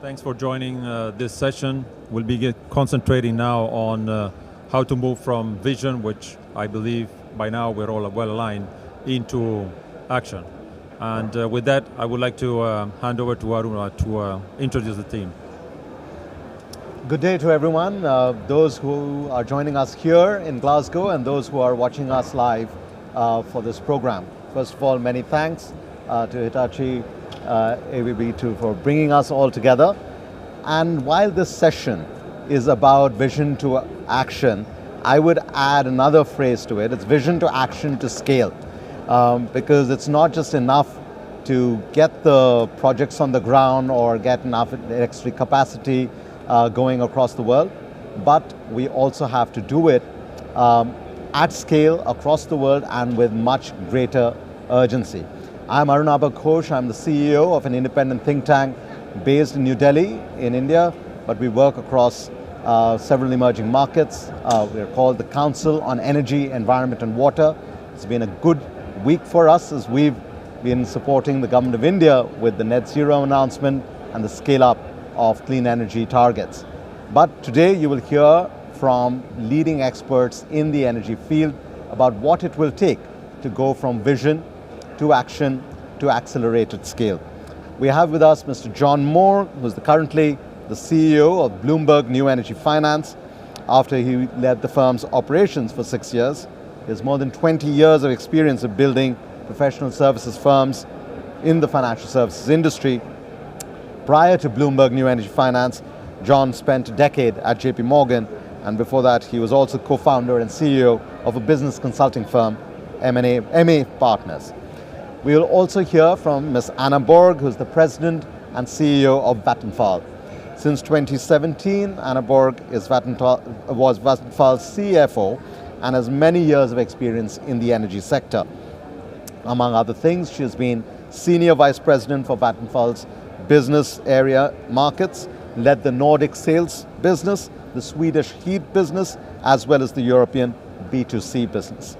Thanks for joining this session. We'll be concentrating now on how to move from vision, which I believe by now we're all well aligned, into action. And with that, I would like to hand over to Aruna to introduce the team. Good day to everyone, those who are joining us here in Glasgow and those who are watching us live for this program. First of all, many thanks to Hitachi ABB for bringing us all together. And while this session is about vision to action, I would add another phrase to it. It's vision to action to scale. Because it's not just enough to get the projects on the ground or get enough electric capacity going across the world, but we also have to do it at scale across the world and with much greater urgency. I'm Arunabha Ghosh. I'm the CEO of an independent think tank based in New Delhi in India, but we work across several emerging markets. We're called the Council on Energy, Environment and Water. It's been a good week for us as we've been supporting the government of India with the net zero announcement and the scale up of clean energy targets. But today you will hear from leading experts in the energy field about what it will take to go from vision to action to accelerated scale. We have with us Mr. John Moore, who's currently the CEO of Bloomberg New Energy Finance after he led the firm's operations for 6 years. He has more than 20 years of experience of building professional services firms in the financial services industry. Prior to Bloomberg New Energy Finance, John spent a decade at JP Morgan, and before that he was also co-founder and CEO of a business consulting firm, MA Partners. We will also hear from Ms. Anna Borg, who's the president and CEO of Vattenfall. Since 2017, Anna Borg was Vattenfall's CFO and has many years of experience in the energy sector. Among other things, she has been Senior Vice President for Vattenfall's business area markets, led the Nordic sales business, the Swedish heat business, as well as the European B2C business.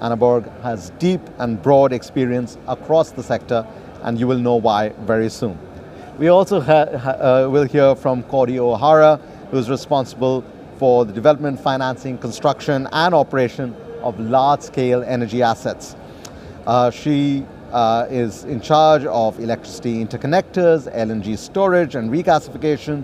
Anna Borg has deep and broad experience across the sector, and you will know why very soon. We also will hear from Claudio, who is responsible for the development, financing, construction, and operation of large-scale energy assets. She is in charge of electricity interconnectors, LNG storage and regasification,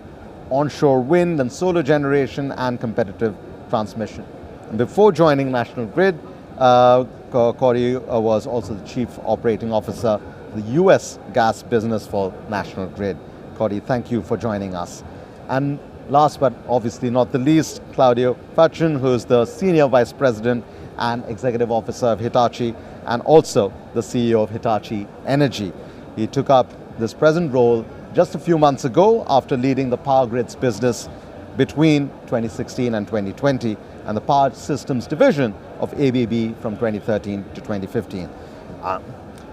onshore wind and solar generation, and competitive transmission. And before joining National Grid, Claudio was also the Chief Operating Officer of the US gas business for National Grid. Claudio, thank you for joining us. And last but obviously not the least, Claudio Facchin, who is the Senior Vice President and Executive Officer of Hitachi, and also the CEO of Hitachi Energy. He took up this present role just a few months ago after leading the power grids business between 2016 and 2020, and the power systems division of ABB from 2013 to 2015.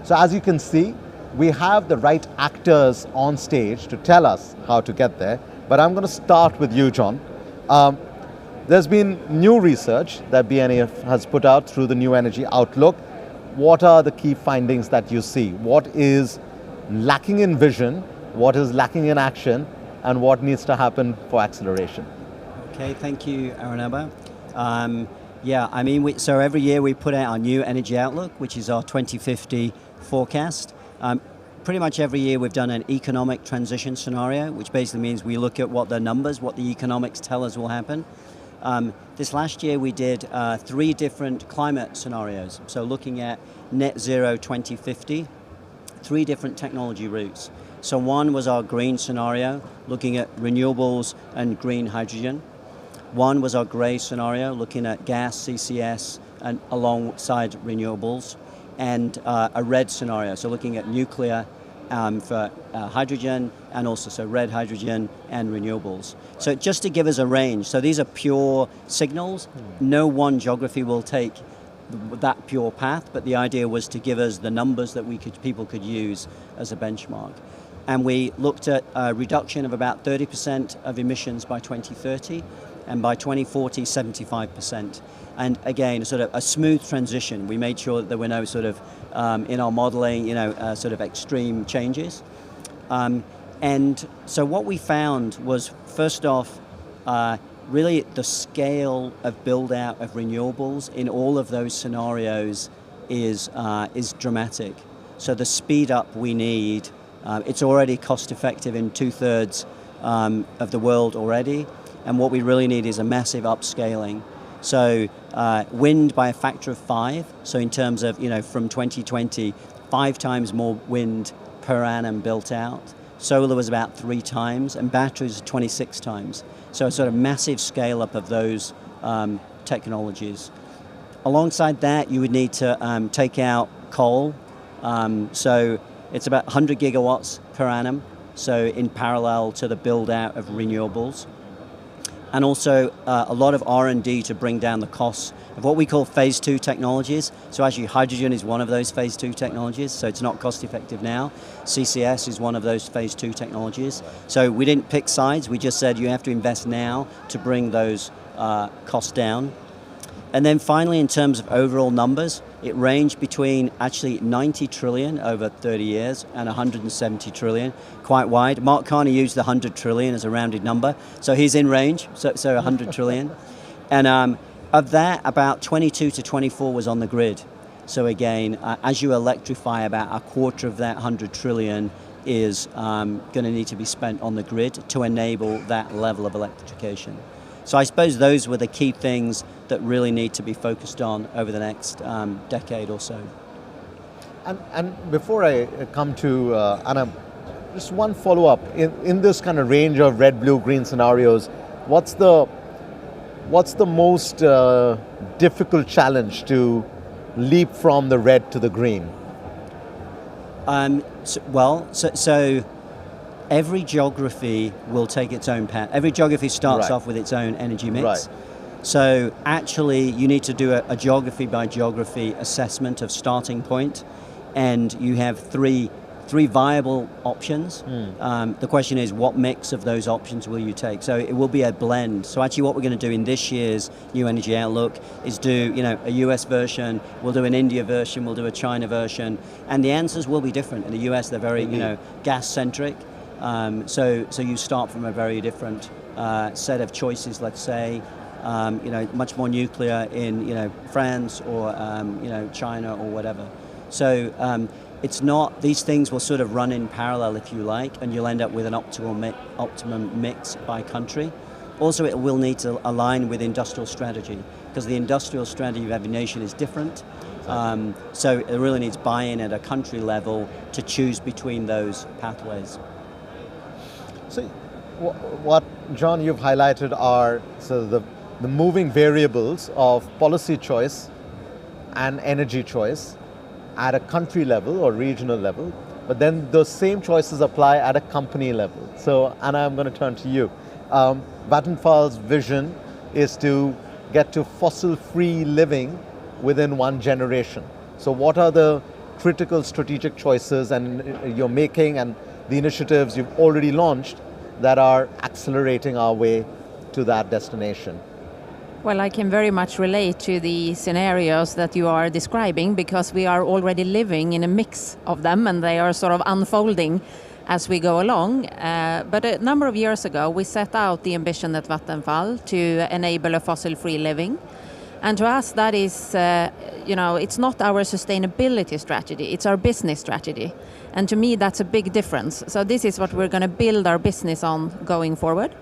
So as you can see, we have the right actors on stage to tell us how to get there, but I'm going to start with you, John. There's been new research that BNEF has put out through the New Energy Outlook. What are the key findings that you see? What is lacking in vision? What is lacking in action? And what needs to happen for acceleration? Okay, thank you, Arunabha. So every year we put out our New Energy Outlook, which is our 2050 forecast. Pretty much every year we've done an economic transition scenario, which basically means we look at what the numbers, what the economics tell us will happen. This last year we did 3 different climate scenarios. So looking at net zero 2050, 3 different technology routes. So one was our green scenario, looking at renewables and green hydrogen. One was our grey scenario, looking at gas, CCS, and alongside renewables. And a red scenario, so looking at nuclear for hydrogen, and also so red hydrogen and renewables. So just to give us a range, so these are pure signals. No one geography will take that pure path, but the idea was to give us the numbers that people could use as a benchmark. And we looked at a reduction of about 30% of emissions by 2030, and by 2040, 75%. And again, sort of a smooth transition. We made sure that there were no sort of, in our modeling, sort of extreme changes. And so what we found was, first off, really the scale of build out of renewables in all of those scenarios is dramatic. So the speed up we need, it's already cost effective in 2/3 of the world already, and what we really need is a massive upscaling. So wind by a factor of 5, so in terms of, from 2020, 5 times more wind per annum built out. Solar was about 3 times, and batteries 26 times. So a sort of massive scale up of those technologies. Alongside that, you would need to take out coal. So it's about 100 gigawatts per annum, so in parallel to the build out of renewables. And also a lot of R&D to bring down the costs of what we call phase 2 technologies. So actually hydrogen is one of those phase 2 technologies, so it's not cost effective now. CCS is one of those phase 2 technologies. So we didn't pick sides, we just said you have to invest now to bring those costs down. And then finally, in terms of overall numbers, it ranged between actually 90 trillion over 30 years and 170 trillion, quite wide. Mark Carney used the 100 trillion as a rounded number, so he's in range, so 100 trillion. And of that, about 22 to 24 was on the grid. So again, as you electrify, about a quarter of that 100 trillion is going to need to be spent on the grid to enable that level of electrification. So I suppose those were the key things that really need to be focused on over the next decade or so. And before I come to Anna, just one follow-up. In this kind of range of red, blue, green scenarios, what's the most difficult challenge to leap from the red to the green? So every geography will take its own path. Every geography starts off with its own energy mix. Right. So actually you need to do a geography by geography assessment of starting point, and you have three viable options. The question is, what mix of those options will you take? So it will be a blend. So actually what we're going to do in this year's New Energy Outlook is do a US version, we'll do an India version, we'll do a China version, and the answers will be different. In the US they're very gas-centric. So you start from a very different set of choices, let's say, much more nuclear in France or China or whatever. So it's not, these things will sort of run in parallel, if you like, and you'll end up with an optimum mix by country. Also, it will need to align with industrial strategy, because the industrial strategy of every nation is different. So it really needs buy-in at a country level to choose between those pathways. So what, John, you've highlighted are the moving variables of policy choice and energy choice at a country level or regional level, but then those same choices apply at a company level. So Anna, I'm going to turn to you. Vattenfall's vision is to get to fossil-free living within 1 generation. So what are the critical strategic choices and you're making, and the initiatives you've already launched that are accelerating our way to that destination? Well, I can very much relate to the scenarios that you are describing, because we are already living in a mix of them and they are sort of unfolding as we go along. But a number of years ago, we set out the ambition at Vattenfall to enable a fossil-free living. And to us, that is, it's not our sustainability strategy, it's our business strategy. And to me, that's a big difference. So this is what we're going to build our business on going forward.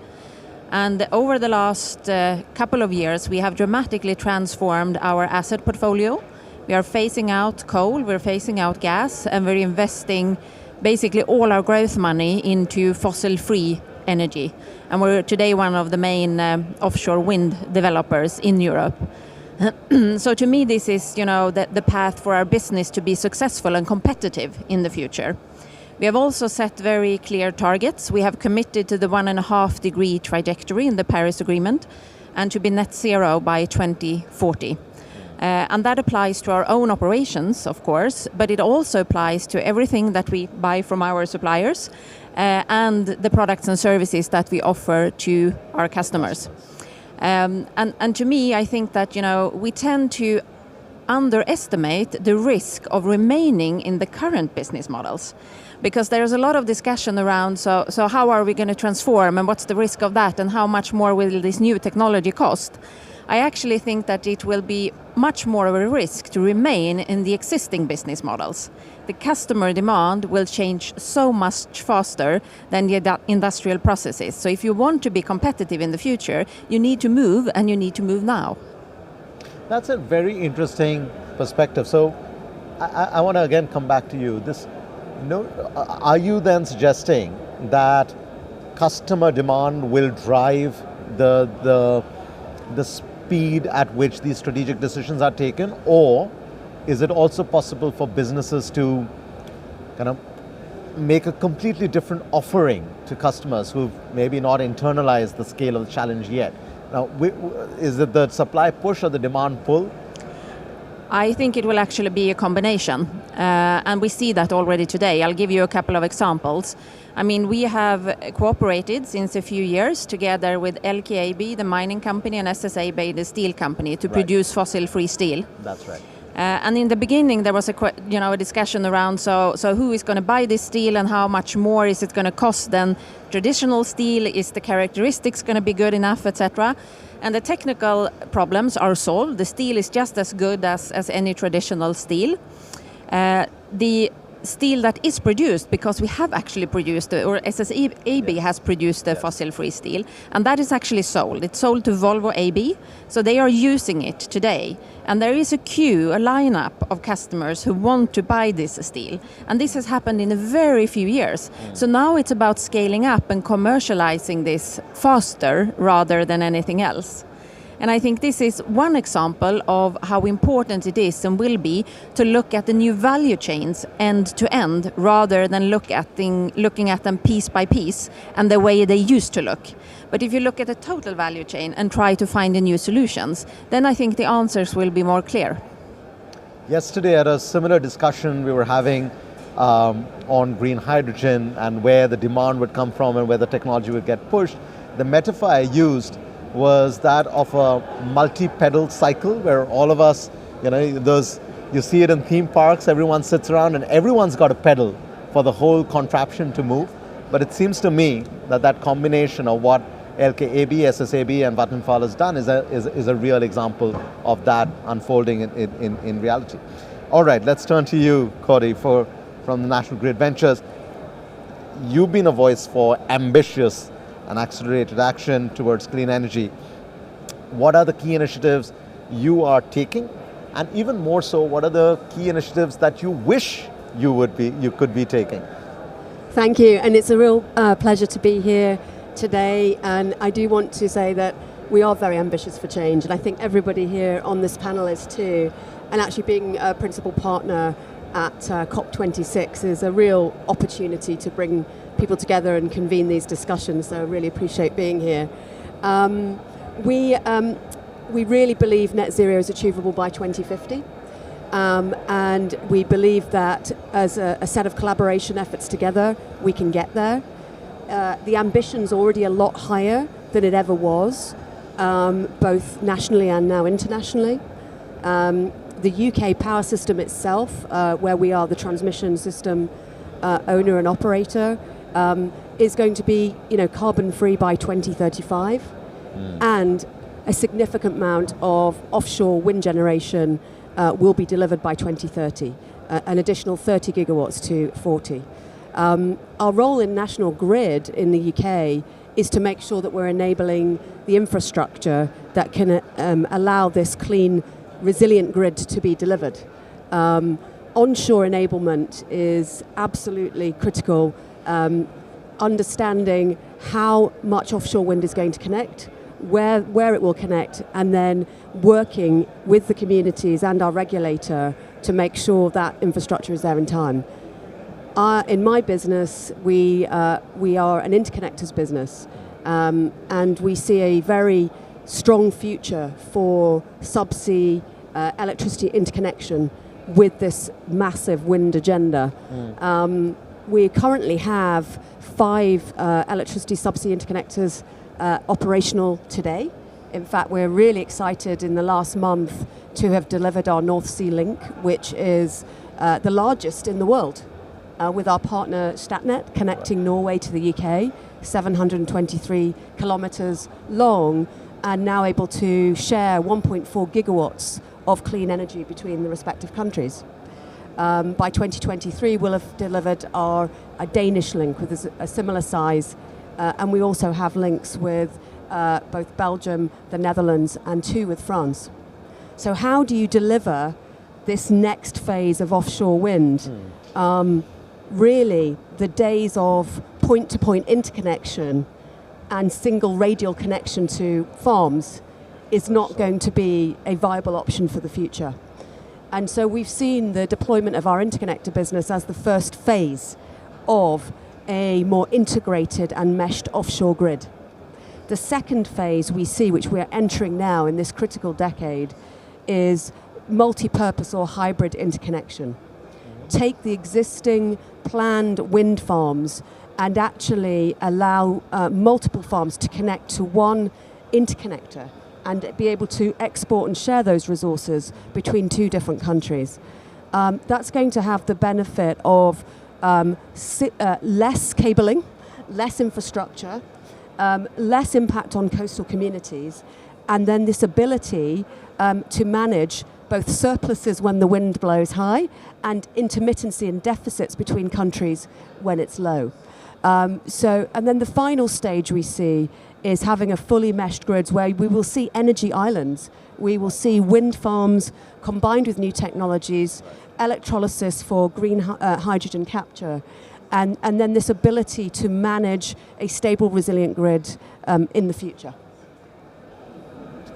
And over the last couple of years, we have dramatically transformed our asset portfolio. We are phasing out coal, we're phasing out gas, and we're investing basically all our growth money into fossil-free energy. And we're today one of the main offshore wind developers in Europe. So to me, this is, the path for our business to be successful and competitive in the future. We have also set very clear targets. We have committed to the 1.5 degree trajectory in the Paris Agreement and to be net zero by 2040. And that applies to our own operations, of course, but it also applies to everything that we buy from our suppliers and the products and services that we offer to our customers. And to me, I think that, we tend to underestimate the risk of remaining in the current business models. because there's a lot of discussion around, so how are we going to transform and what's the risk of that and how much more will this new technology cost? I actually think that it will be much more of a risk to remain in the existing business models. The customer demand will change so much faster than the industrial processes. So if you want to be competitive in the future, you need to move, and you need to move now. That's a very interesting perspective. So I want to again come back to you. Are you then suggesting that customer demand will drive the speed at which these strategic decisions are taken, or is it also possible for businesses to kind of make a completely different offering to customers who've maybe not internalized the scale of the challenge yet? Now, is it the supply push or the demand pull? I think it will actually be a combination, and we see that already today. I'll give you a couple of examples. I mean, we have cooperated since a few years together with LKAB, the mining company, and SSAB, the steel company, to produce fossil-free steel. That's right. And in the beginning, there was a discussion around so who is going to buy this steel and how much more is it going to cost than traditional steel? Is the characteristics going to be good enough, etc.? And the technical problems are solved. The steel is just as good as any traditional steel. The steel that is produced, because we have actually produced, or SSAB has produced the fossil-free steel, and that is actually sold. It's sold to Volvo AB, so they are using it today. And there is a queue, a lineup of customers who want to buy this steel. And this has happened in a very few years. So now it's about scaling up and commercializing this faster rather than anything else. And I think this is one example of how important it is and will be to look at the new value chains end to end rather than looking at them piece by piece and the way they used to look. But if you look at the total value chain and try to find the new solutions, then I think the answers will be more clear. Yesterday at a similar discussion we were having on green hydrogen and where the demand would come from and where the technology would get pushed, the metaphor I used was that of a multi-pedal cycle where all of us, you see it in theme parks, everyone sits around and everyone's got a pedal for the whole contraption to move. But it seems to me that combination of what LKAB, SSAB and Vattenfall has done is a real example of that unfolding in reality. All right, let's turn to you, Claudio, from the National Grid Ventures. You've been a voice for ambitious and accelerated action towards clean energy. What are the key initiatives you are taking? And even more so, what are the key initiatives that you wish you could be taking? Thank you, and it's a real pleasure to be here today. And I do want to say that we are very ambitious for change, and I think everybody here on this panel is too. And actually being a principal partner at COP26 is a real opportunity to bring people together and convene these discussions, so I really appreciate being here. We really believe net zero is achievable by 2050, and we believe that as a set of collaboration efforts together, we can get there. The ambition's already a lot higher than it ever was, both nationally and now internationally. The UK power system itself, where we are the transmission system owner and operator, is going to be, carbon-free by 2035, and a significant amount of offshore wind generation will be delivered by 2030, an additional 30 gigawatts to 40. Our role in National Grid in the UK is to make sure that we're enabling the infrastructure that can allow this clean, resilient grid to be delivered. Onshore enablement is absolutely critical. Understanding how much offshore wind is going to connect, where it will connect, and then working with the communities and our regulator to make sure that infrastructure is there in time. In my business, we are an interconnectors business, and we see a very strong future for subsea electricity interconnection with this massive wind agenda. We currently have 5 electricity subsea interconnectors operational today. In fact, we're really excited in the last month to have delivered our North Sea Link, which is the largest in the world. with our partner Statnett, connecting Norway to the UK, 723 kilometres long, and now able to share 1.4 gigawatts of clean energy between the respective countries. By 2023, we'll have delivered a Danish link with a similar size, and we also have links with both Belgium, the Netherlands, and 2 with France. So how do you deliver this next phase of offshore wind? Really, the days of point-to-point interconnection and single radial connection to farms is not going to be a viable option for the future. And so we've seen the deployment of our interconnector business as the first phase of a more integrated and meshed offshore grid. The second phase we see, which we are entering now in this critical decade, is multi-purpose or hybrid interconnection. Take the existing planned wind farms and actually allow multiple farms to connect to one interconnector and be able to export and share those resources between 2 different countries. That's going to have the benefit of less cabling, less infrastructure, less impact on coastal communities, and then this ability to manage both surpluses when the wind blows high and intermittency and deficits between countries when it's low. And then the final stage we see is having a fully meshed grid where we will see energy islands. We will see wind farms combined with new technologies, electrolysis for green hydrogen capture, and then this ability to manage a stable, resilient grid in the future.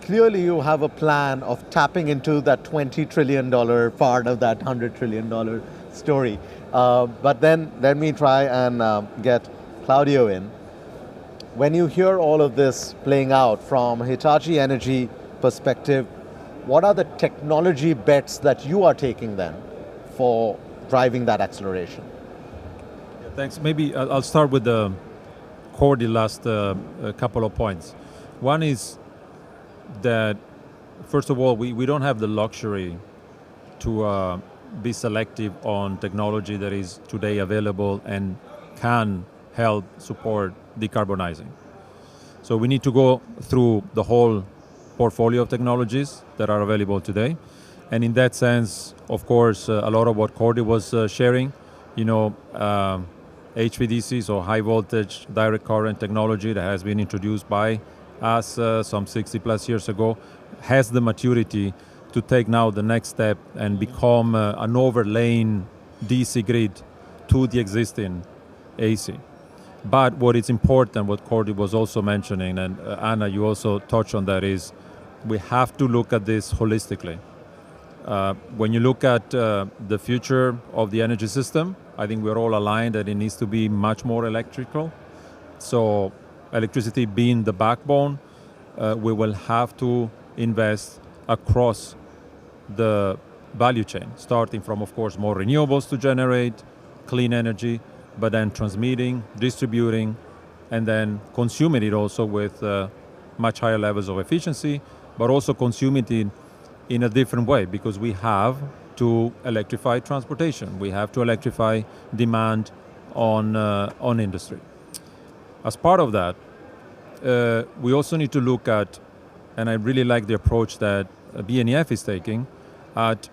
Clearly you have a plan of tapping into that $20 trillion part of that $100 trillion story. But then let me try and get Claudio in. When you hear all of this playing out from Hitachi Energy perspective, what are the technology bets that you are taking then for driving that acceleration? Yeah, thanks. Maybe I'll start with the last couple of points. One is that, first of all, we don't have the luxury to be selective on technology that is today available and can help support decarbonizing. So we need to go through the whole portfolio of technologies that are available today. And in that sense, of course, a lot of what Claudio was sharing, HVDC, so high voltage direct current technology that has been introduced by us some 60 plus years ago, has the maturity to take now the next step and become an overlaying DC grid to the existing AC. But what is important, what Claudio was also mentioning, and Anna, you also touched on that, is we have to look at this holistically. When you look at the future of the energy system, I think we're all aligned that it needs to be much more electrical. So electricity being the backbone, we will have to invest across the value chain, starting from, of course, more renewables to generate clean energy, but then transmitting, distributing, and then consuming it also with much higher levels of efficiency, but also consuming it in a different way, because we have to electrify transportation. We have to electrify demand on industry. As part of that, we also need to look at, and I really like the approach that BNEF is taking, at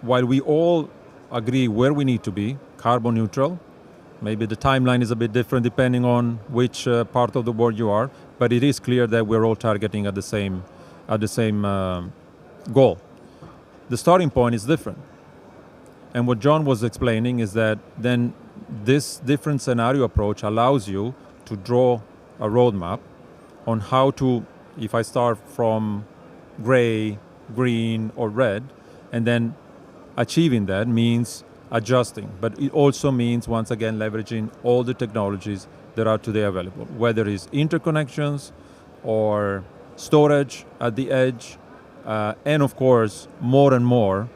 while we all agree where we need to be, carbon neutral, maybe the timeline is a bit different depending on which part of the world you are, but it is clear that we're all targeting at the same goal. The starting point is different. And what John was explaining is that then this different scenario approach allows you to draw a roadmap on how to, if I start from gray, green, or red, and then achieving that means adjusting, but it also means, once again, leveraging all the technologies that are today available, whether it's interconnections or storage at the edge, and of course, more and more,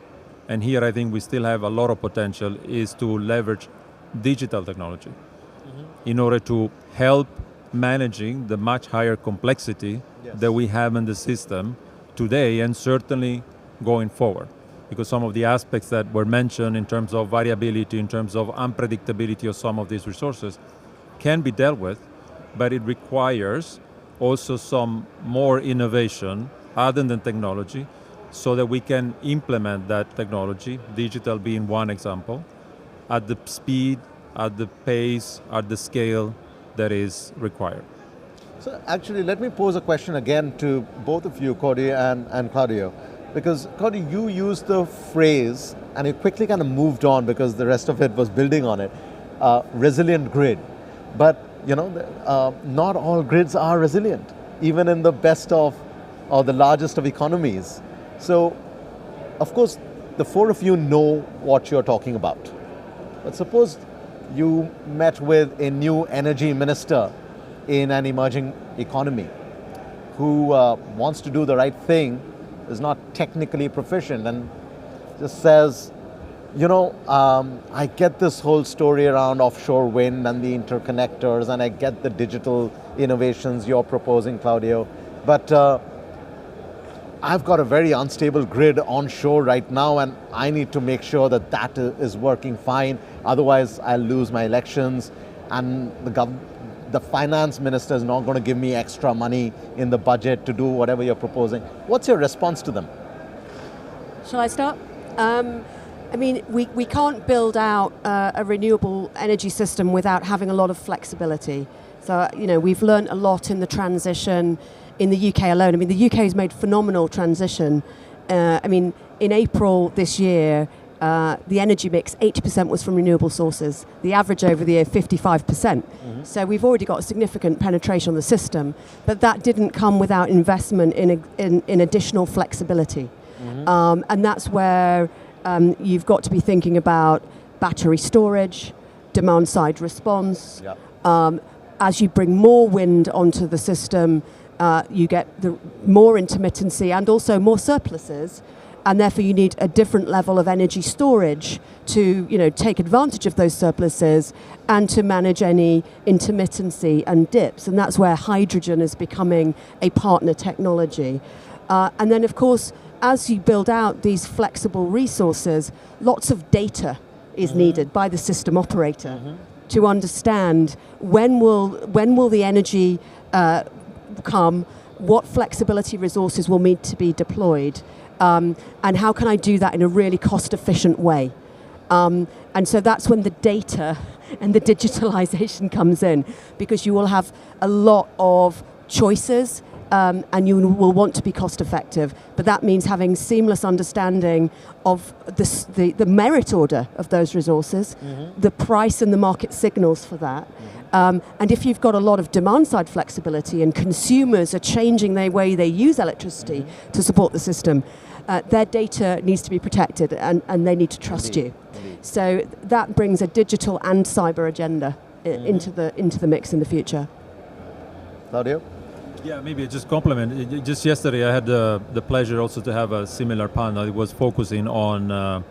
and here I think we still have a lot of potential, is to leverage digital technology in order to help managing the much higher complexity that we have in the system today and certainly going forward. because some of the aspects that were mentioned in terms of variability, in terms of unpredictability of some of these resources can be dealt with, but it requires also some more innovation other than technology so that we can implement that technology, digital being one example, at the speed, at the pace, at the scale that is required. So actually, let me pose a question again to both of you, Claudio and Claudio. Because Claudio, you used the phrase, and you quickly kind of moved on because the rest of it was building on it, resilient grid. But not all grids are resilient, even in the best of, or the largest of economies. So, of course, the four of you know what you're talking about. But suppose you met with a new energy minister in an emerging economy who wants to do the right thing, is not technically proficient, and just says, I get this whole story around offshore wind and the interconnectors, and I get the digital innovations you're proposing, Claudio, but I've got a very unstable grid onshore right now, and I need to make sure that that is working fine, otherwise I'll lose my elections, and the finance minister is not going to give me extra money in the budget to do whatever you're proposing. What's your response to them? Shall I start? We can't build out a renewable energy system without having a lot of flexibility. So, we've learned a lot in the transition in the UK alone. The UK has made phenomenal transition. In April this year, the energy mix, 80% was from renewable sources. The average over the year, 55%. Mm-hmm. So we've already got a significant penetration on the system, but that didn't come without investment in additional flexibility. Mm-hmm. And that's where you've got to be thinking about battery storage, demand side response. Yep. As you bring more wind onto the system, you get more intermittency and also more surpluses. And therefore you need a different level of energy storage to take advantage of those surpluses and to manage any intermittency and dips. And that's where hydrogen is becoming a partner technology. And then, of course, as you build out these flexible resources, lots of data is needed by the system operator to understand when will the energy come, what flexibility resources will need to be deployed. And how can I do that in a really cost-efficient way? And so that's when the data and the digitalization comes in, because you will have a lot of choices and you will want to be cost-effective. But that means having seamless understanding of the merit order of those resources, the price and the market signals for that. And if you've got a lot of demand-side flexibility and consumers are changing the way they use electricity to support the system, their data needs to be protected and they need to trust you. So that brings a digital and cyber agenda into the mix in the future. Claudio? Yeah, maybe just compliment. Just yesterday I had the pleasure also to have a similar panel. It was focusing on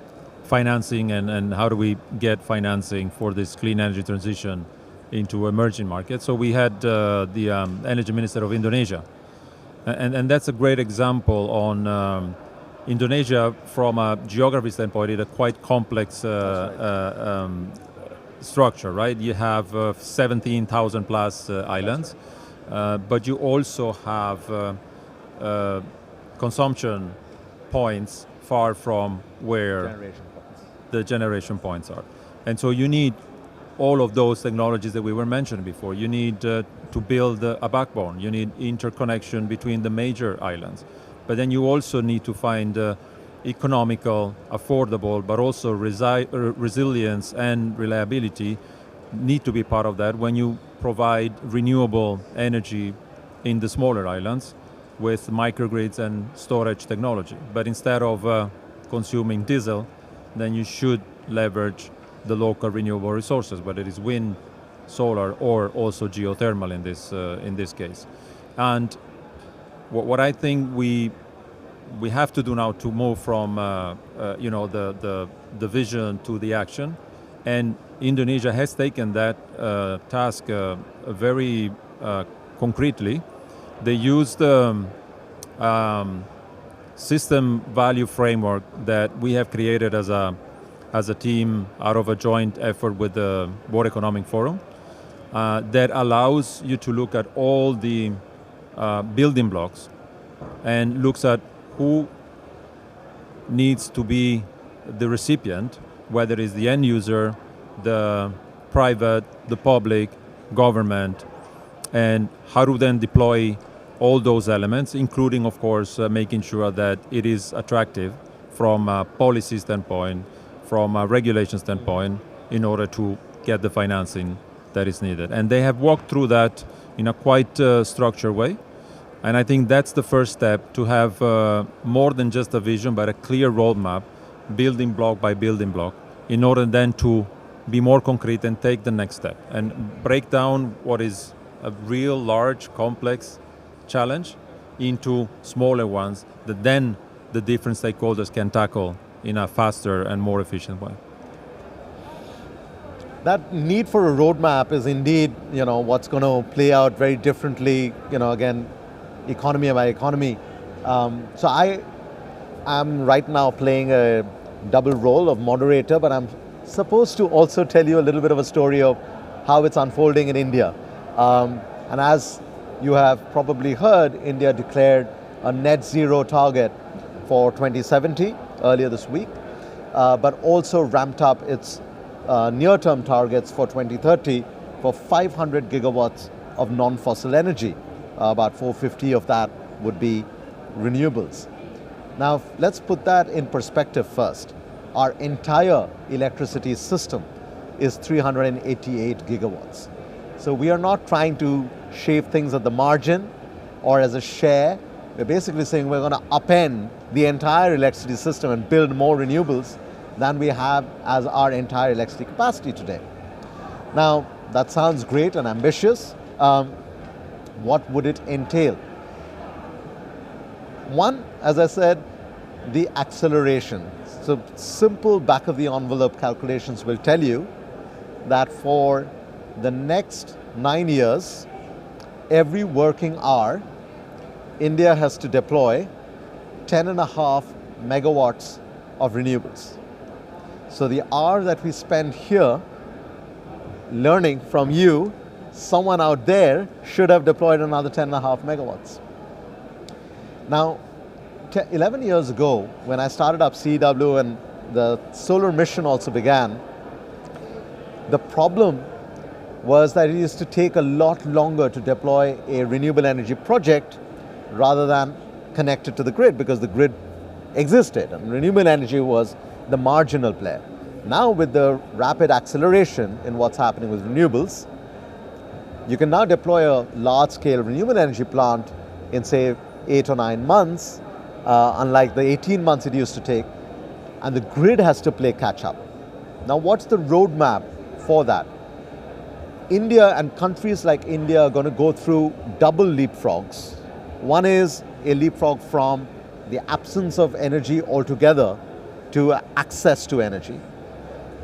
financing and how do we get financing for this clean energy transition into emerging markets. So we had the energy minister of Indonesia. And that's a great example on Indonesia from a geography standpoint. It's a quite complex structure, right? You have 17,000 plus islands, but you also have consumption points far from where the generation points are. And so you need all of those technologies that we were mentioning before. You need to build a backbone. You need interconnection between the major islands. But then you also need to find economical, affordable, but also resilience and reliability need to be part of that when you provide renewable energy in the smaller islands with microgrids and storage technology. But instead of consuming diesel, then you should leverage the local renewable resources, whether it is wind, solar, or also geothermal in this case. And what I think we have to do now to move from the vision to the action, and Indonesia has taken that task very concretely. They used system value framework that we have created as a team out of a joint effort with the World Economic Forum that allows you to look at all the building blocks and looks at who needs to be the recipient, whether it's the end user, the private, the public, government, and how to then deploy all those elements, including, of course, making sure that it is attractive from a policy standpoint, from a regulation standpoint, in order to get the financing that is needed. And they have walked through that in a quite structured way. And I think that's the first step, to have more than just a vision, but a clear roadmap, building block by building block, in order then to be more concrete and take the next step and break down what is a real large, complex challenge into smaller ones that then the different stakeholders can tackle in a faster and more efficient way. That need for a roadmap is indeed, what's going to play out very differently, again, economy by economy. So I am right now playing a double role of moderator, but I'm supposed to also tell you a little bit of a story of how it's unfolding in India. And as you have probably heard, India declared a net zero target for 2070 earlier this week, but also ramped up its near-term targets for 2030 for 500 gigawatts of non-fossil energy. About 450 of that would be renewables. Now, let's put that in perspective first. Our entire electricity system is 388 gigawatts. So we are not trying to shave things at the margin or as a share. We're basically saying we're going to upend the entire electricity system and build more renewables than we have as our entire electricity capacity today. Now, that sounds great and ambitious. What would it entail? One, as I said, the acceleration. So simple back of the envelope calculations will tell you that for the next 9 years, every working hour, India has to deploy 10.5 megawatts of renewables. So the hour that we spend here learning from you, someone out there should have deployed another 10.5 megawatts. Now, 11 years ago, when I started up CEW and the solar mission also began, the problem was that it used to take a lot longer to deploy a renewable energy project rather than connect it to the grid, because the grid existed and renewable energy was the marginal player. Now, with the rapid acceleration in what's happening with renewables, you can now deploy a large-scale renewable energy plant in, say, 8 or 9 months, unlike the 18 months it used to take, and the grid has to play catch-up. Now, what's the roadmap for that? India and countries like India are going to go through double leapfrogs. One is a leapfrog from the absence of energy altogether to access to energy.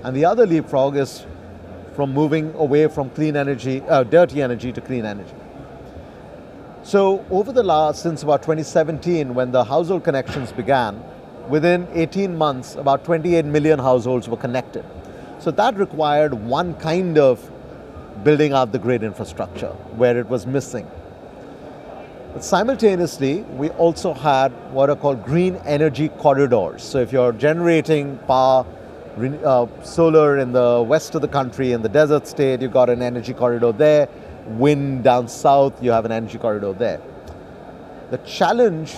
And the other leapfrog is from moving away from clean energy, dirty energy to clean energy. So over since about 2017, when the household connections began, within 18 months, about 28 million households were connected. So that required one kind of building out the grid infrastructure where it was missing. But simultaneously, we also had what are called green energy corridors. So if you're generating power, solar in the west of the country, in the desert state, you've got an energy corridor there. Wind down south, you have an energy corridor there. The challenge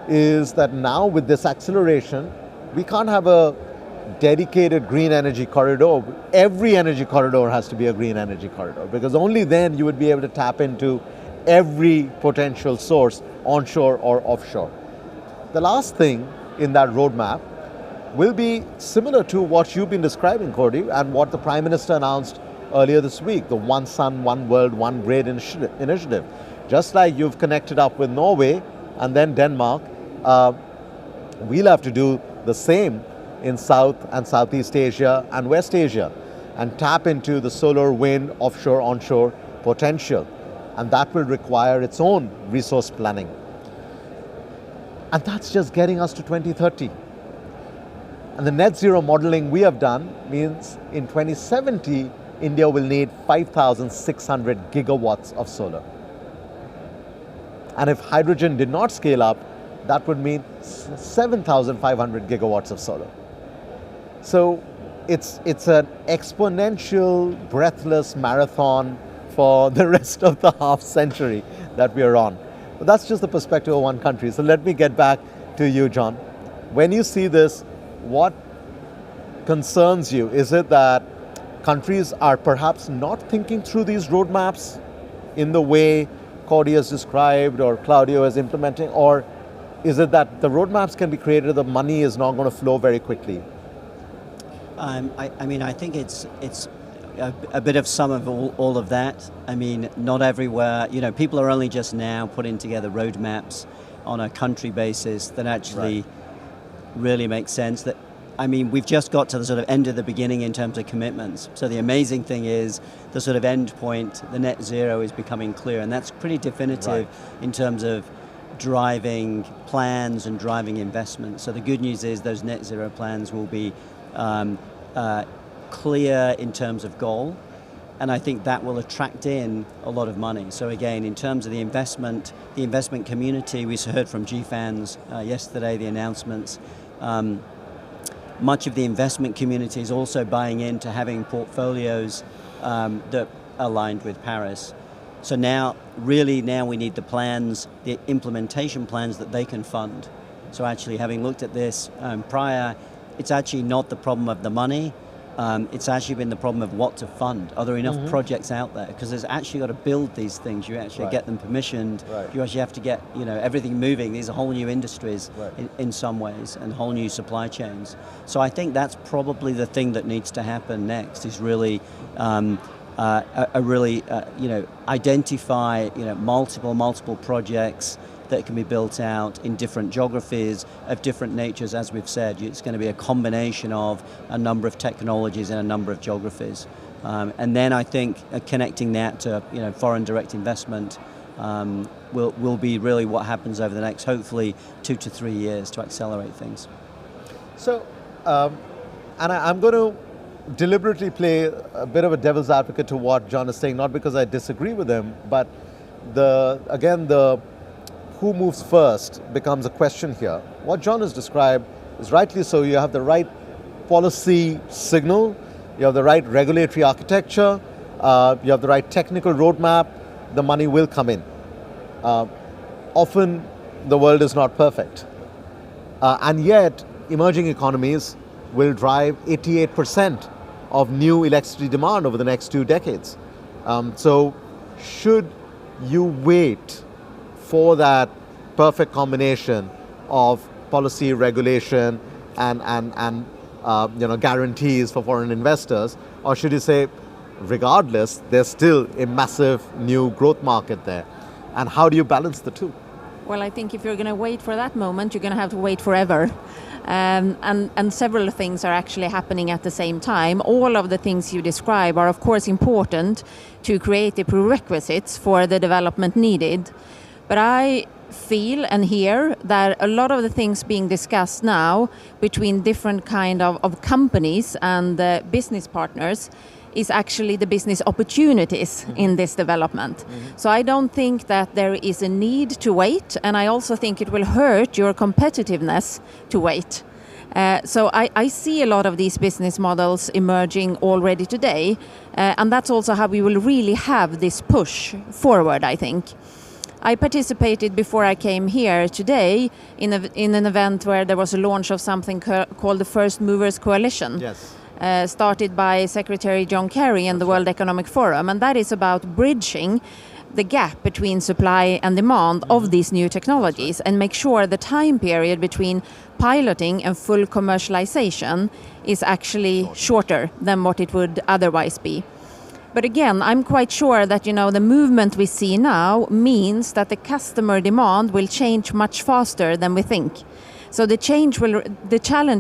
is that now with this acceleration, we can't have a dedicated green energy corridor. Every energy corridor has to be a green energy corridor, because only then you would be able to tap into every potential source, onshore or offshore. The last thing in that roadmap will be similar to what you've been describing, Claudio, and what the Prime Minister announced earlier this week, the One Sun, One World, One Grid initiative. Just like you've connected up with Norway and then Denmark, we'll have to do the same in South and Southeast Asia and West Asia and tap into the solar, wind, offshore, onshore potential. And that will require its own resource planning. And that's just getting us to 2030. And the net zero modeling we have done means in 2070, India will need 5,600 gigawatts of solar. And if hydrogen did not scale up, that would mean 7,500 gigawatts of solar. So it's an exponential, breathless marathon for the rest of the half century that we are on. But that's just the perspective of one country. So let me get back to you, John. When you see this, what concerns you? Is it that countries are perhaps not thinking through these roadmaps in the way Claudio has described or Claudio is implementing? Or is it that the roadmaps can be created, the money is not going to flow very quickly? I think it's a bit of some of all of that. I mean, not everywhere, people are only just now putting together roadmaps on a country basis that actually really make sense. We've just got to the sort of end of the beginning in terms of commitments. So the amazing thing is the sort of end point, the net zero is becoming clear, and that's pretty definitive in terms of driving plans and driving investment. So the good news is those net zero plans will be clear in terms of goal, and I think that will attract in a lot of money. So again, in terms of the investment community, we heard from GFANZ yesterday, the announcements. Much of the investment community is also buying into having portfolios that are aligned with Paris. So now we need the plans, the implementation plans that they can fund. So actually, having looked at this prior, it's actually not the problem of the money. It's actually been the problem of what to fund. Are there enough projects out there? Because there's actually got to build these things. You actually get them permissioned. You actually have to get everything moving. These are whole new industries in some ways, and whole new supply chains. So I think that's probably the thing that needs to happen next. Is really identify multiple projects that can be built out in different geographies of different natures. As we've said, it's going to be a combination of a number of technologies and a number of geographies. And then I think connecting that to foreign direct investment will be really what happens over the next, hopefully, 2 to 3 years to accelerate things. So, and I'm going to deliberately play a bit of a devil's advocate to what John is saying, not because I disagree with him, but the who moves first becomes a question here. What John has described is rightly so. You have the right policy signal, you have the right regulatory architecture, you have the right technical roadmap, the money will come in. Often the world is not perfect. And yet emerging economies will drive 88% of new electricity demand over the next 2 decades. So should you wait for that perfect combination of policy, regulation, and guarantees for foreign investors, or should you say, regardless, there's still a massive new growth market there? And how do you balance the two? Well, I think if you're going to wait for that moment, you're going to have to wait forever. And several things are actually happening at the same time. All of the things you describe are, of course, important to create the prerequisites for the development needed. But I feel and hear that a lot of the things being discussed now between different kind of companies and business partners is actually the business opportunities in this development. So I don't think that there is a need to wait, and I also think it will hurt your competitiveness to wait. So I see a lot of these business models emerging already today, and that's also how we will really have this push forward, I think. I participated before I came here today in an event where there was a launch of something called the First Movers Coalition. Yes. Started by Secretary John Kerry and the World Economic Forum, and that is about bridging the gap between supply and demand of these new technologies and make sure the time period between piloting and full commercialization is actually shorter than what it would otherwise be. But again, I'm quite sure that the movement we see now means that the customer demand will change much faster than we think. So the challenge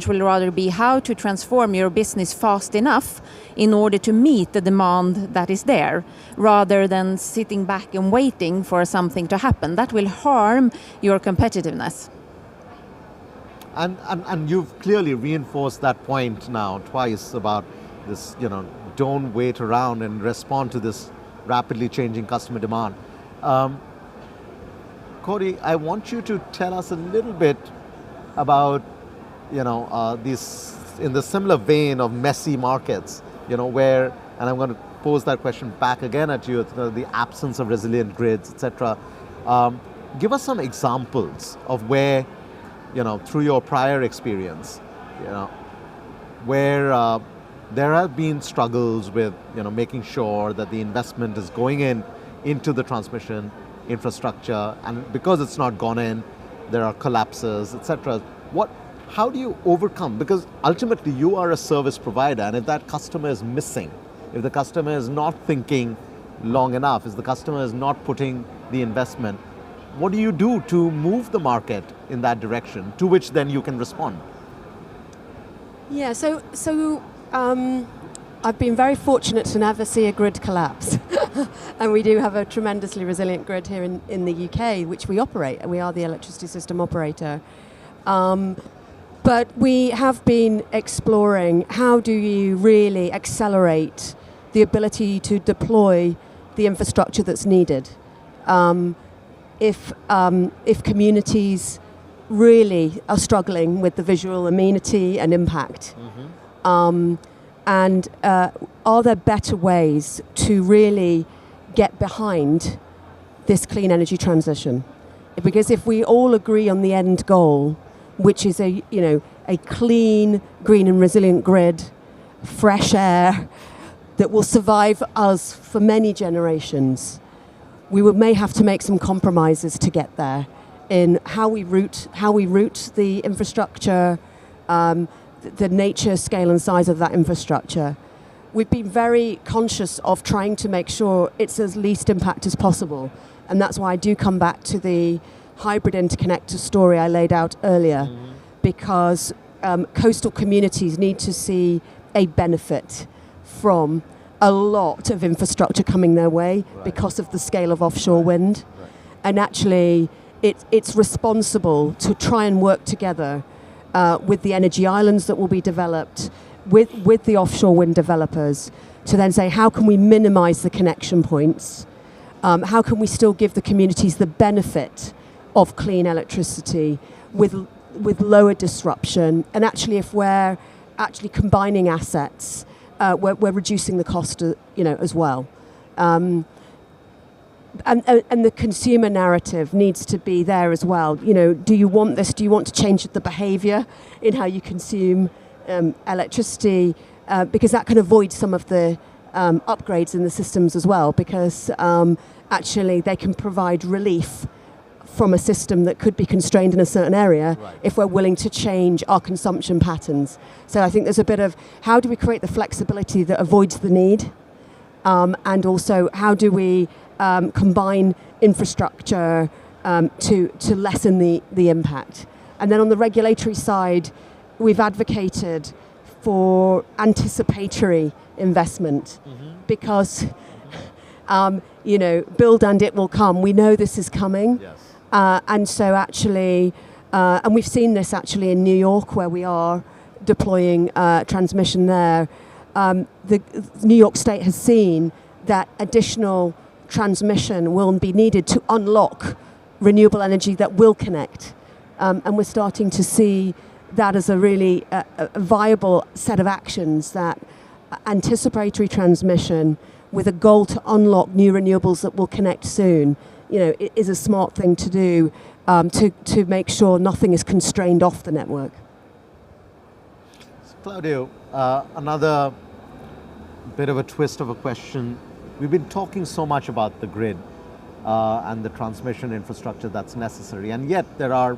will rather be how to transform your business fast enough in order to meet the demand that is there, rather than sitting back and waiting for something to happen. That will harm your competitiveness. And you've clearly reinforced that point now twice about this, don't wait around and respond to this rapidly changing customer demand. Cody, I want you to tell us a little bit about, these, in the similar vein of messy markets, where, and I'm going to pose that question back again at you, the absence of resilient grids, etc. Give us some examples of where, through your prior experience, where there have been struggles with, making sure that the investment is going into the transmission infrastructure, and because it's not gone in, there are collapses, etc. How do you overcome? Because ultimately you are a service provider, and if that customer is missing, if the customer is not thinking long enough, if the customer is not putting the investment, what do you do to move the market in that direction, to which then you can respond? Yeah, so I've been very fortunate to never see a grid collapse. And we do have a tremendously resilient grid here in the UK, which we operate. We are the electricity system operator. But we have been exploring how do you really accelerate the ability to deploy the infrastructure that's needed. If communities really are struggling with the visual amenity and impact, and are there better ways to really get behind this clean energy transition? Because if we all agree on the end goal, which is a clean, green and resilient grid, fresh air that will survive us for many generations, we may have to make some compromises to get there in how we route the infrastructure, the nature, scale and size of that infrastructure. We've been very conscious of trying to make sure it's as least impact as possible. And that's why I do come back to the hybrid interconnector story I laid out earlier, because coastal communities need to see a benefit from a lot of infrastructure coming their way because of the scale of offshore wind. And actually, it's responsible to try and work together with the energy islands that will be developed, with the offshore wind developers, to then say, how can we minimize the connection points? How can we still give the communities the benefit of clean electricity with lower disruption? And actually, if we're actually combining assets, we're reducing the cost, as well. And the consumer narrative needs to be there as well. Do you want this? Do you want to change the behavior in how you consume electricity? Because that can avoid some of the upgrades in the systems as well, because actually they can provide relief from a system that could be constrained in a certain area if we're willing to change our consumption patterns. So I think there's a bit of how do we create the flexibility that avoids the need, and also how do we combine infrastructure to lessen the impact. And then on the regulatory side, we've advocated for anticipatory investment, because build and it will come. We know this is coming. Yes. And so actually, and we've seen this actually in New York, where we are deploying transmission there. The New York State has seen that additional transmission will be needed to unlock renewable energy that will connect. And we're starting to see that as a really a viable set of actions, that anticipatory transmission with a goal to unlock new renewables that will connect soon, it is a smart thing to do to make sure nothing is constrained off the network. Claudio, another bit of a twist of a question. We've been talking so much about the grid and the transmission infrastructure that's necessary, and yet there are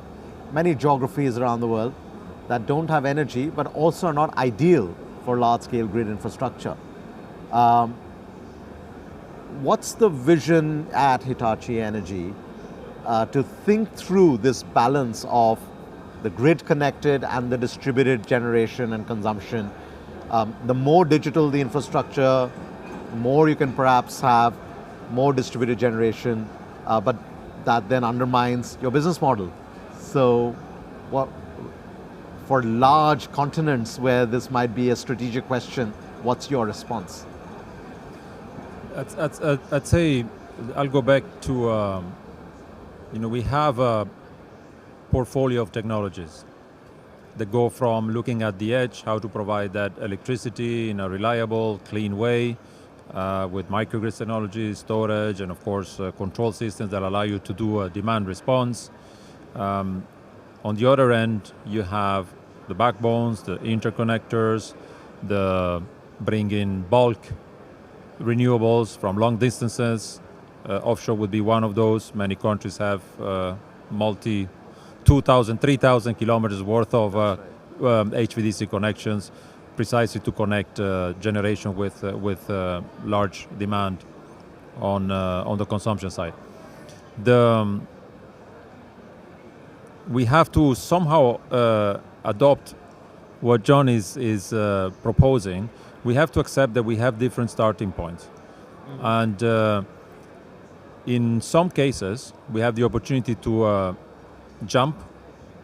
many geographies around the world that don't have energy but also are not ideal for large-scale grid infrastructure. What's the vision at Hitachi Energy to think through this balance of the grid connected and the distributed generation and consumption? The more digital the infrastructure, more you can perhaps have more distributed generation, but that then undermines your business model. So for large continents where this might be a strategic question, what's your response? I'd say I'll go back to, we have a portfolio of technologies that go from looking at the edge, how to provide that electricity in a reliable, clean way, with microgrid technology, storage, and of course control systems that allow you to do a demand response. On the other end, you have the backbones, the interconnectors, the bring in bulk renewables from long distances. Offshore would be one of those. Many countries have 2,000, 3,000 kilometers worth of HVDC connections, precisely to connect generation with large demand on the consumption side. We have to somehow adopt what John is proposing. We have to accept that we have different starting points. Mm-hmm. And in some cases, we have the opportunity to jump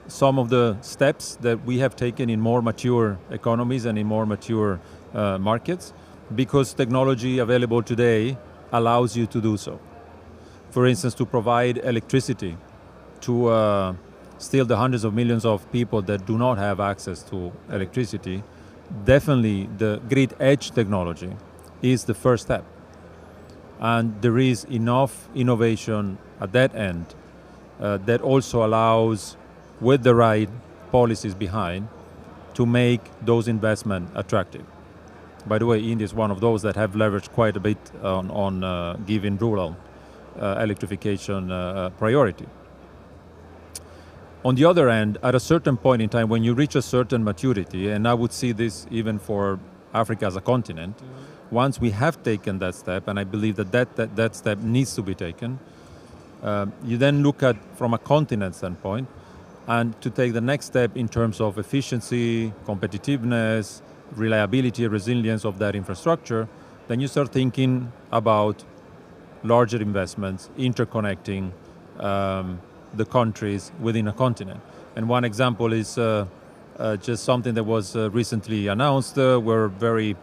some of the steps that we have taken in more mature economies and in more mature markets, because technology available today allows you to do so. For instance, to provide electricity to still the hundreds of millions of people that do not have access to electricity, definitely the grid edge technology is the first step. And there is enough innovation at that end that also allows, with the right policies behind, to make those investments attractive. By the way, India is one of those that have leveraged quite a bit on giving rural electrification priority. On the other end, at a certain point in time, when you reach a certain maturity, and I would see this even for Africa as a continent, once we have taken that step, and I believe that step needs to be taken, you then look at, from a continent standpoint, and to take the next step in terms of efficiency, competitiveness, reliability, resilience of that infrastructure, then you start thinking about larger investments, interconnecting the countries within a continent. And one example is just something that was recently announced. We're very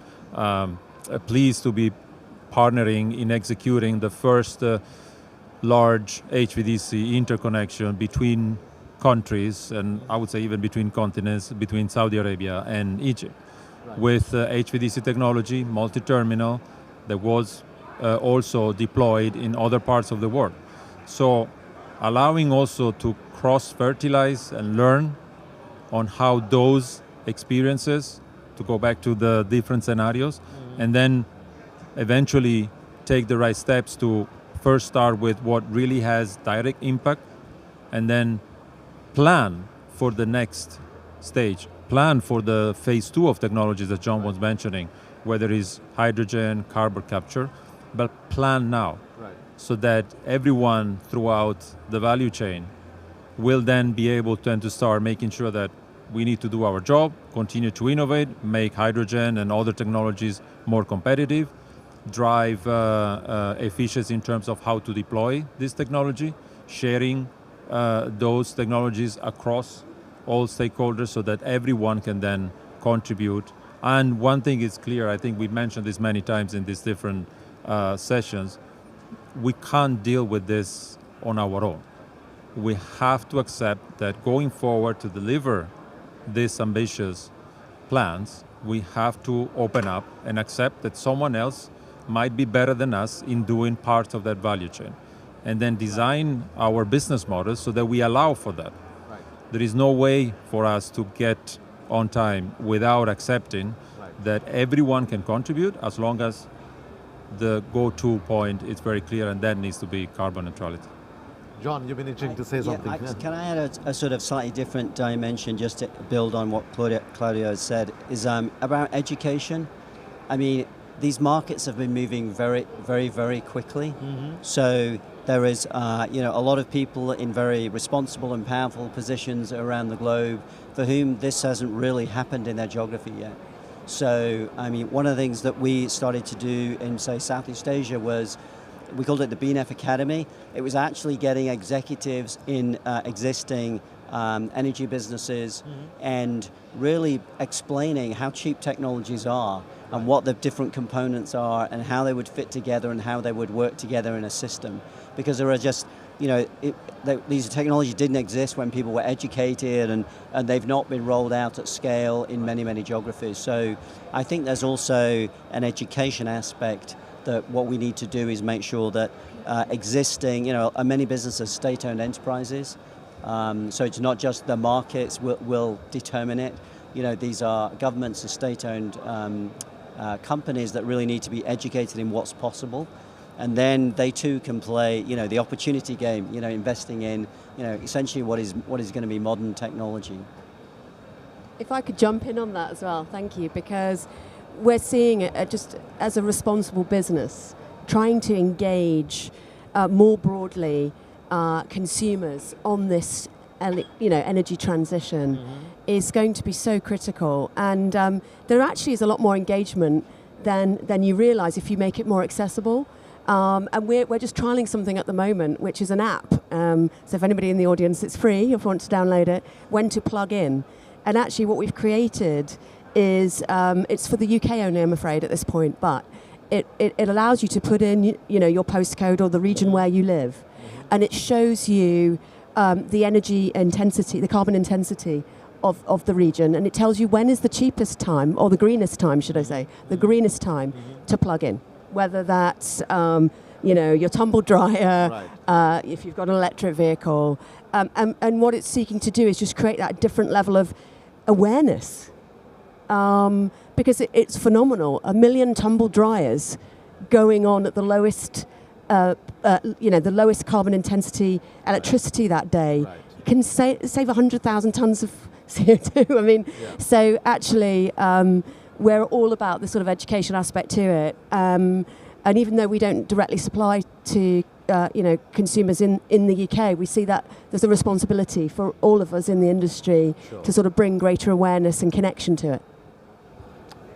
pleased to be partnering in executing the first large HVDC interconnection between countries, and I would say even between continents, between Saudi Arabia and Egypt, right, with HVDC technology, multi-terminal, that was also deployed in other parts of the world. So allowing also to cross-fertilize and learn on how those experiences, to go back to the different scenarios, and then eventually take the right steps to first start with what really has direct impact, and then plan for the next stage, plan for the phase 2 of technologies that John was mentioning, whether it's hydrogen, carbon capture, but plan now, right, so that everyone throughout the value chain will then be able to start making sure that we need to do our job, continue to innovate, make hydrogen and other technologies more competitive, drive efficiency in terms of how to deploy this technology, sharing those technologies across all stakeholders so that everyone can then contribute. And one thing is clear, I think we mentioned this many times in these different sessions, we can't deal with this on our own. We have to accept that going forward to deliver these ambitious plans, we have to open up and accept that someone else might be better than us in doing parts of that value chain, and then design our business models so that we allow for that. Right. There is no way for us to get on time without accepting, right, that everyone can contribute, as long as the go-to point is very clear, and that needs to be carbon neutrality. John, you've been itching to say something. Can I add a sort of slightly different dimension, just to build on what Claudio has said, is about education. I mean, these markets have been moving very, very, very quickly. Mm-hmm. So there is a lot of people in very responsible and powerful positions around the globe for whom this hasn't really happened in their geography yet. So, I mean, one of the things that we started to do in, say, Southeast Asia was, we called it the BNF Academy. It was actually getting executives in existing energy businesses, and really explaining how cheap technologies are and what the different components are and how they would fit together and how they would work together in a system. Because there are just, these technologies didn't exist when people were educated, and they've not been rolled out at scale in many, many geographies. So I think there's also an education aspect that what we need to do is make sure that existing, many businesses are state-owned enterprises, so it's not just the markets will determine it. These are governments and state-owned companies that really need to be educated in what's possible. And then they too can play, the opportunity game, investing in, essentially what is going to be modern technology. If I could jump in on that as well, thank you, because we're seeing it just as a responsible business, trying to engage more broadly consumers on this, energy transition is going to be so critical. And there actually is a lot more engagement than you realise if you make it more accessible. And we're just trialling something at the moment, which is an app. So if anybody in the audience, it's free if you want to download it, when to plug in. And actually what we've created is, it's for the UK only, I'm afraid, at this point, but it allows you to put in, your postcode or the region where you live. And it shows you the energy intensity, the carbon intensity of the region. And it tells you when is the cheapest time, or the greenest time, should I say, the greenest time to plug in. Whether that's, your tumble dryer, if you've got an electric vehicle. And what it's seeking to do is just create that different level of awareness. Because it's phenomenal. 1 million tumble dryers going on at the lowest, the lowest carbon intensity electricity that day can save 100,000 tons of CO2. I mean, so actually, we're all about the sort of education aspect to it. And even though we don't directly supply to consumers in the UK, we see that there's a responsibility for all of us in the industry to sort of bring greater awareness and connection to it.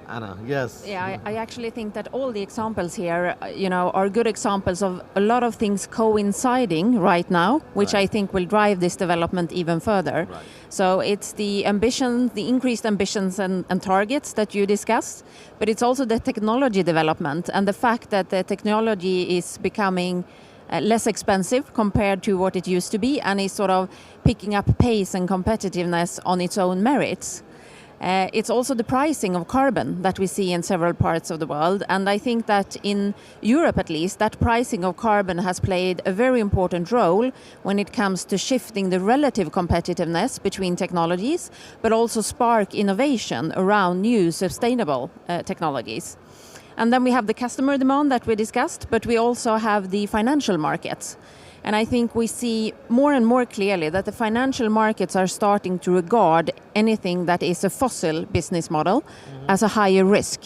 Anna, yes. Yeah, I actually think that all the examples here, are good examples of a lot of things coinciding right now, which I think will drive this development even further. Right. So it's the ambition, the increased ambitions and targets that you discussed, but it's also the technology development and the fact that the technology is becoming less expensive compared to what it used to be, and is sort of picking up pace and competitiveness on its own merits. It's also the pricing of carbon that we see in several parts of the world, and I think that in Europe at least, that pricing of carbon has played a very important role when it comes to shifting the relative competitiveness between technologies, but also spark innovation around new sustainable technologies. And then we have the customer demand that we discussed, but we also have the financial markets. And I think we see more and more clearly that the financial markets are starting to regard anything that is a fossil business model as a higher risk.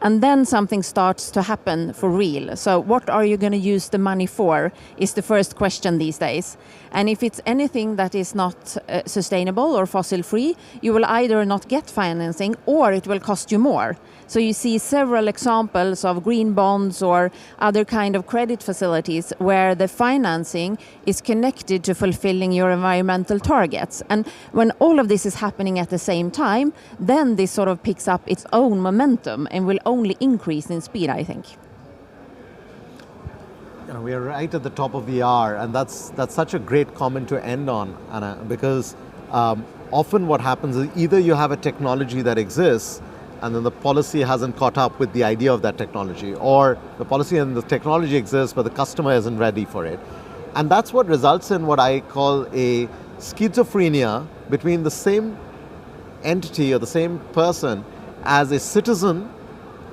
And then something starts to happen for real. So what are you going to use the money for is the first question these days. And if it's anything that is not sustainable or fossil free, you will either not get financing or it will cost you more. So you see several examples of green bonds or other kind of credit facilities where the financing is connected to fulfilling your environmental targets. And when all of this is happening at the same time, then this sort of picks up its own momentum and will only increase in speed, I think. We are right at the top of the hour, and that's such a great comment to end on, Anna, because often what happens is either you have a technology that exists and then the policy hasn't caught up with the idea of that technology, or the policy and the technology exists but the customer isn't ready for it. And that's what results in what I call a schizophrenia between the same entity or the same person as a citizen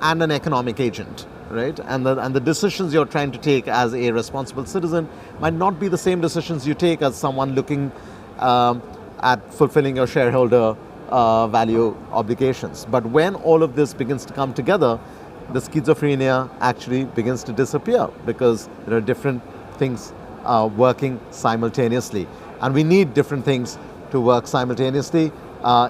and an economic agent, right? And the decisions you're trying to take as a responsible citizen might not be the same decisions you take as someone looking at fulfilling your shareholder value obligations. But when all of this begins to come together, the schizophrenia actually begins to disappear because there are different things working simultaneously. And we need different things to work simultaneously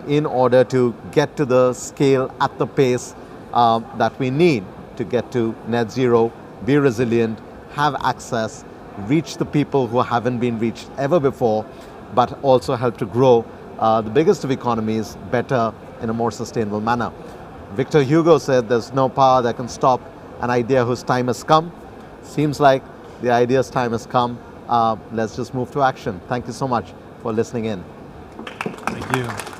in order to get to the scale at the pace that we need to get to net zero, be resilient, have access, reach the people who haven't been reached ever before, but also help to grow the biggest of economies better in a more sustainable manner. Victor Hugo said there's no power that can stop an idea whose time has come. Seems like the idea's time has come. Let's just move to action. Thank you so much for listening in. Thank you.